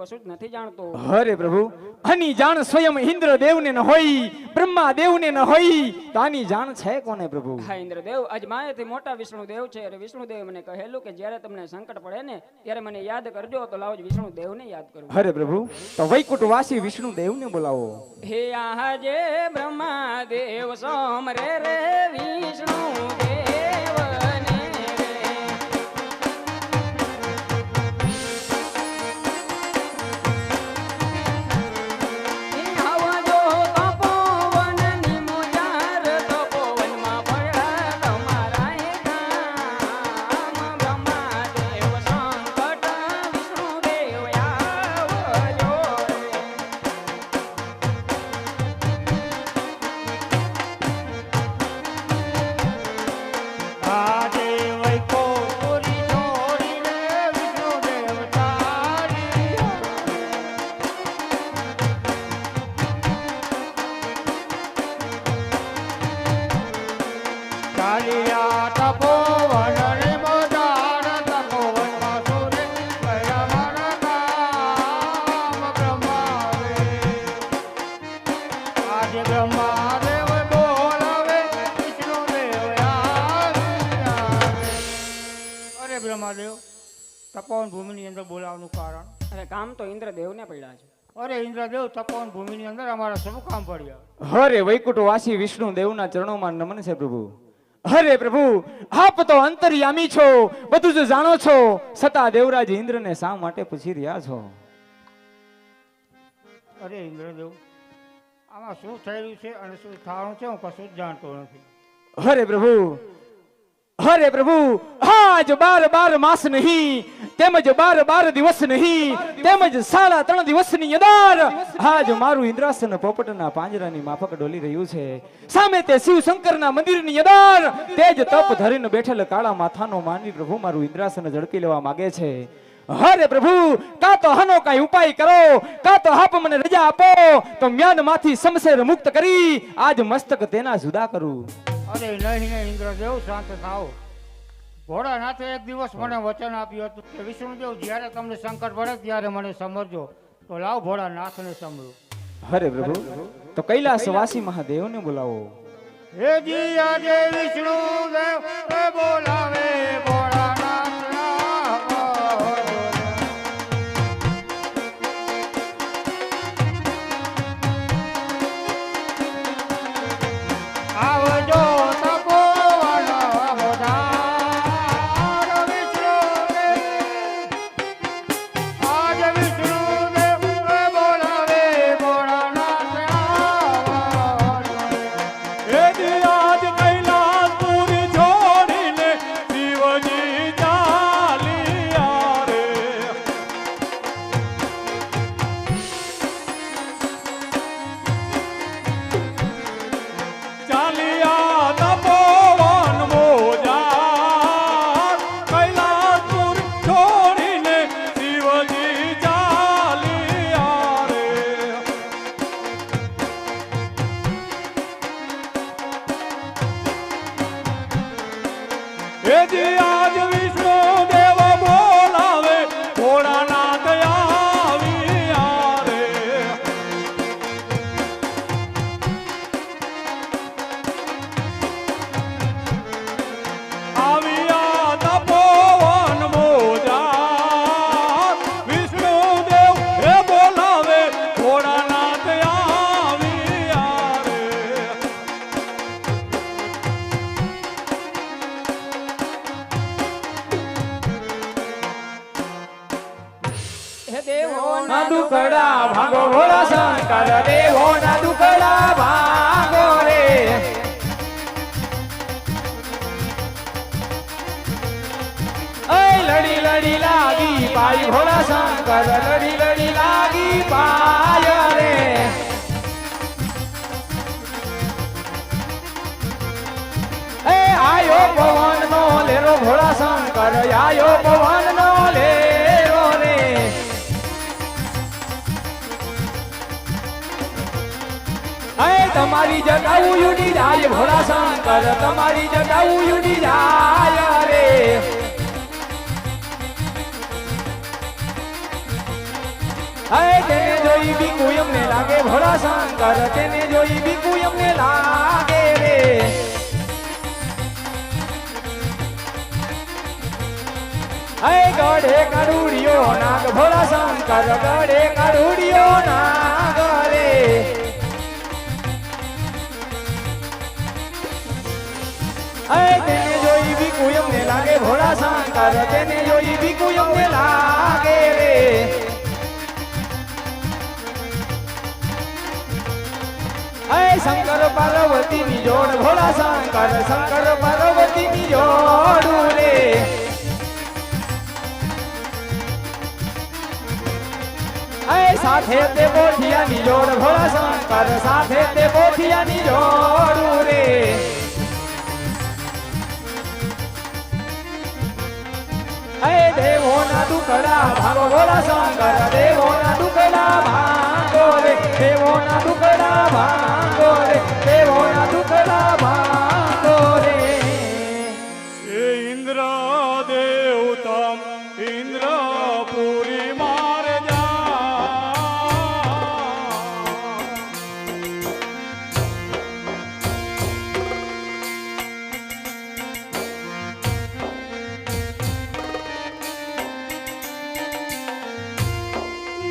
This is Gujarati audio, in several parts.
કશું જ નથી જાણતો. હરે પ્રભુ, આની જાણ સ્વયં ઇન્દ્ર દેવને ન હોય, બ્રહ્મા દેવને ન હોય, તો આની જાણ છે કોને પ્રભુ? હા ઇન્દ્રદેવ, અજમાયથી મોટા વિષ્ણુદેવ છે. અને વિષ્ણુદેવ મને કહેલું કે જ્યારે તમને સંકટ પડે ને ત્યારે મને યાદ કરજો. તો લાવો વિષ્ણુદેવને યાદ કરું. હરે પ્રભુ, તો વૈકુંઠ વાસી વિષ્ણુ દેવને બોલાવો. હે આજે બ્રહ્મા દેવ સોમ રે વિષ્ણુ દેવને બ્રહ્માદેવ તપોવન ભૂમિની અંદર બોલાવવાનું કારણ? અરે કામ તો ઇન્દ્રદેવને પડ્યા છે. અરે ઇન્દ્રદેવ, તપોવન ભૂમિની અંદર અમારા શું કામ પડ્યા? હરે વૈકુંઠ વાસી વિષ્ણુ દેવના ચરણોમાં નમન છે પ્રભુ. હરે પ્રભુ, આપ તો અંતર્યામી છો, બધું જ જાણો છો, છતાં દેવરાજ ઇન્દ્રને શા માટે પૂછી રહ્યા છો? અરે ઇન્દ્રદેવ, આમાં શું થયેલું છે અને શું થવાનું છે હું કશું જ જાણતો નથી. હરે પ્રભુ, હરે પ્રભુ, આજ 12 માસ નહીં, તેમજ 12 દિવસ નહીં, તેમજ 3.5 દિવસની અંદર આજ મારું ઇન્દ્રાસન પોપટના પાંજરાની માફક ડોલી રહ્યું છે. સામે તે શિવ શંકરના મંદિરની અંદર તેજ તપ ધરીને બેઠેલ કાળા માથાનો માનવી પ્રભુ મારું ઇન્દ્રાસન ઝડપી લેવા માંગે છે. હરે પ્રભુ, કાં તો આનો કઈ ઉપાય કરો, કાં તો આપ મને રજા આપો, તો મ્યાનમાંથી શમશેર મુક્ત કરી આજ મસ્તક તેના જુદા કરું. અરે નહીં ને ઇન્દ્રદેવ, શાંત થાઓ. ભોળાનાથે એક દિવસ મને વચન આપ્યું હતું કે વિષ્ણુદેવ જ્યારે તમને સંકટ પડે ત્યારે મને સમરજો. તો લાવ ભોળાનાથને સમરો. હરે પ્રભુ, તો કૈલાસ વાસી મહાદેવને બોલાવો. હે જી આજે વિષ્ણુદેવ બોલાવે ભોળાનાથ. દુકડા ભાગો ભોળા શંકર, દેવોના દુકડા ભાગો રે. લડી લડી લાગી પાઈ ભોળા શંકર, લડી લડી લાગી પાય રે. આયો પવન નો લેરો ભોળા શંકર, આયો પવન નો લેરો રે. તમારી જગાવું યુડી જાય ભોળા શંકર, તમારી જગાવું યુડી જાય રે. હાય તેને જોઈ બીકુ એમને લાગે ભોળા શંકર તેને જોઈ બીકુ એમને લાગે રે હાય ગઢે કાઢુડિયો નાગ ભોળા શંકર ગઢે કાઢુડિયો નાગ રે હાય તેને જોઈ બીકુ એમને લાગે ભોળા શંકર તેને જોઈ બીકુ એમને લાગે રે હાય શંકર પાર્વતી ની જોડ ભોળા શંકર શંકર પાર્વતી ની જોડ રે હાય સાથે તે બોઠિયા ની જોડ ભોળા શંકર સાથે તે બોઠિયા ની જોડ રે હાય દેવો ના દુકડા ભાગો ભોળા શંકર દેવો ના દુકડા ભાગો રે દેવો ના દુકડા ભાગો રે દેવો ના દુકડા ભાગો રે એ ઇન્દ્ર દેવતમ ઇન્દ્રપુરી માર જા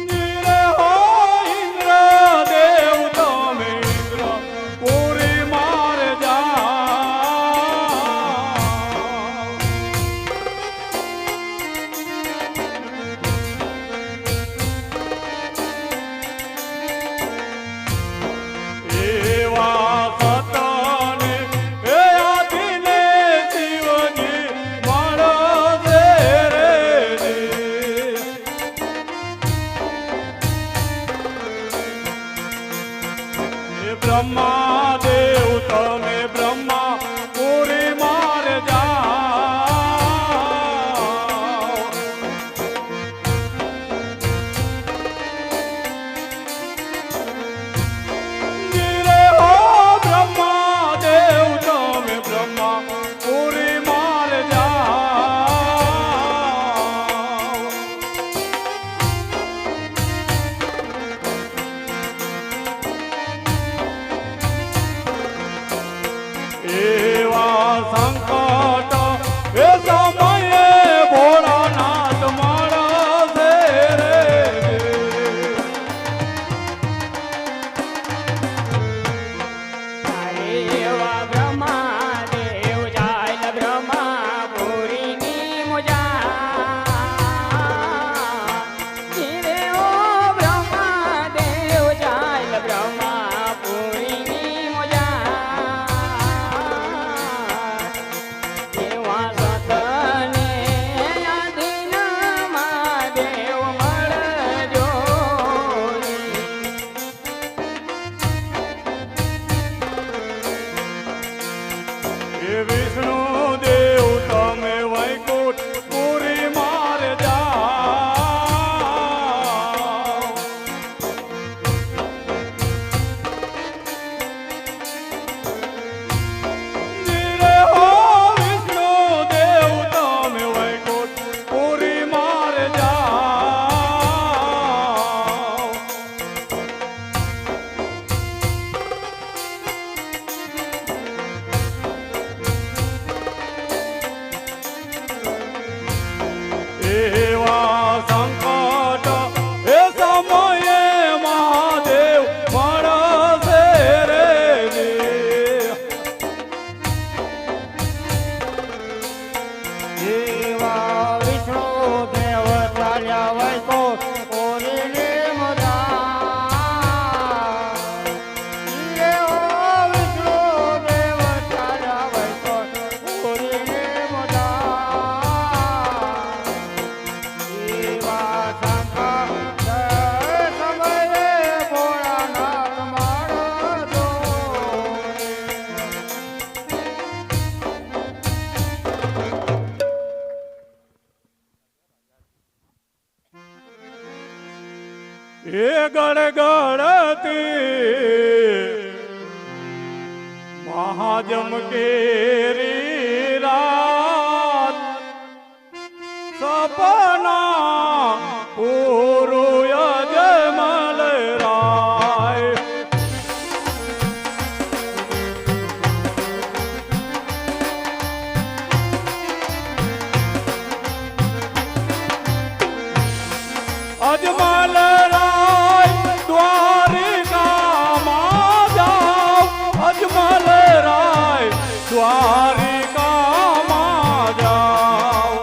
નિરે હો ઇન્દ્ર દેવતમ ઇન્દ્રપુરી માર જા એવા સતને એ આદિને શિવજી મળશે રે એ બ્રહ્મા દેવ તમે બ્રહ્મા પુરી માર જાઓ નિરે હો બ્રહ્મા દેવ તમે બ્રહ્મા પુરી માર જાઓ એવા સંકટ એ સમયે ભોળાનાથ મળશે રે એવા બ્રહ્મા દેવ જાય બ્રહ્મા પુરીની મુજા રે ઓ બ્રહ્મા દેવ જાય બ્રહ્મા પુરીની મુજા એવા સતને આધીનમાં દેવ મળજો એ વિષ્ણુ દેવ તમે વૈકુંઠ પુરી માર જાઓ નિરે હો વિષ્ણુ દેવ તમે વૈકુંઠ પુરી માર જાઓ એવા સંકટ એ સમયે મહાદેવ મળશે રે એવા વિષ્ણુ દેવ ચાલ્યા વૈકુંઠ પુરીની મુજા એવો વિષ્ણુ દેવ ચાલ્યા વૈકુંઠ પુરીની મુજા એવા સંકટ સમયે ભોળાનાથ મળજો એ ગળગળતી મહાજમ કેરી રાત સપના પૂરું યજ અજમલ રાય દ્વારિકામાં જાઓ, અજમલ રાય દ્વારિકામાં જાઓ.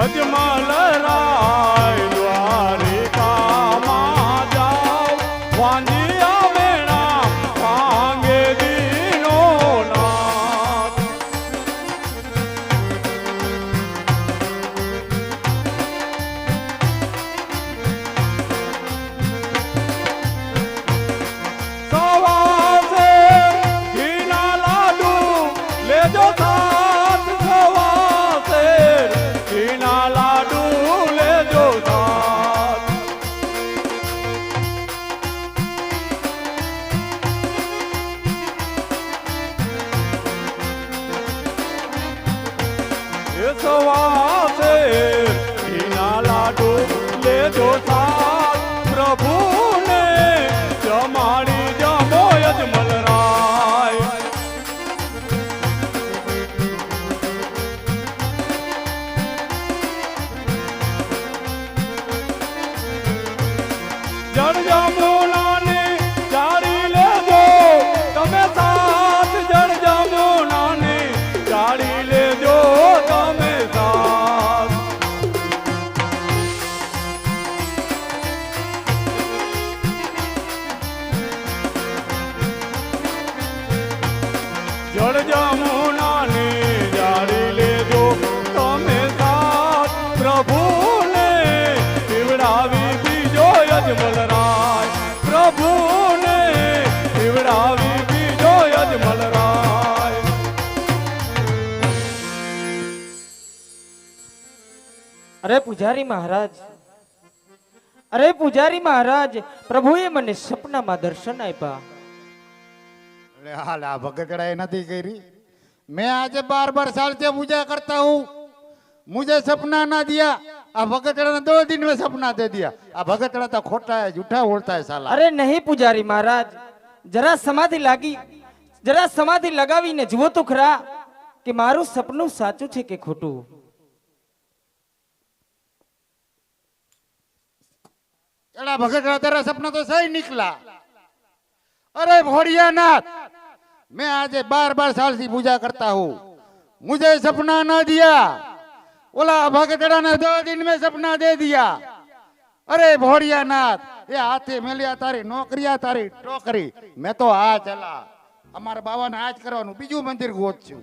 અજમલ રાય દ્વારિકામાં જાઓ, વાંજિયા મેણા માંગે દીનો નાથ. સવાસે ઘીના લાડુ લેજો સાથ, સવાસે ઘીના લાડુ લેજો સાથ. એ સવાસે ઘીના લાડુ લેજો સાથ, પ્રભુને જમાડી જમો અજમલ રાય. જળ જમુનાની જાળી લેજો તમે સાથ, જળ જમુનાની જાળી લેજો તમે સાથ. જળ જમુનાની જાળી લેજો તમે સાથ, પ્રભુને પીવડાવી બીજો અજમલ રાય, પ્રભુને પીવડાવી બીજો અજમલ રાય. અરે પૂજારી મહારાજ, અરે પૂજારી મહારાજ, પ્રભુએ મને સપનામાં દર્શન આપ્યા. अरे हाल आ भगतड़ा नहीं करी. मैं आज 12 साल से पूजा करता हूँ, मुझे सपना ना दिया. आ भगतड़ा ने 2 दिन में सपना दे दिया. आ भगतड़ा तो खोटा है, झूठा बोलता है साला. અરે નહીં પૂજારી મહારાજ, જરા સમાધિ લગાવીને જુઓ તો ખરા કે મારું સપનું સાચું છે કે ખોટું. एड़ा भगतड़ा तेरा सपना तो सही निकला. अरे भोड़िया नाथ, मैं आज 12 साल से पूजा करता हूँ, मुझे सपना ना दिया. बोला भगतड़ा ने 2 दिन में सपना दे दिया. अरे भोड़िया नाथ, ये हाथे मेलिया तारी नौकरिया तारी टोकरी. मैं तो आ चला, અમારા બાવાને આજ કરવાનું, બીજું મંદિર ગોત છું.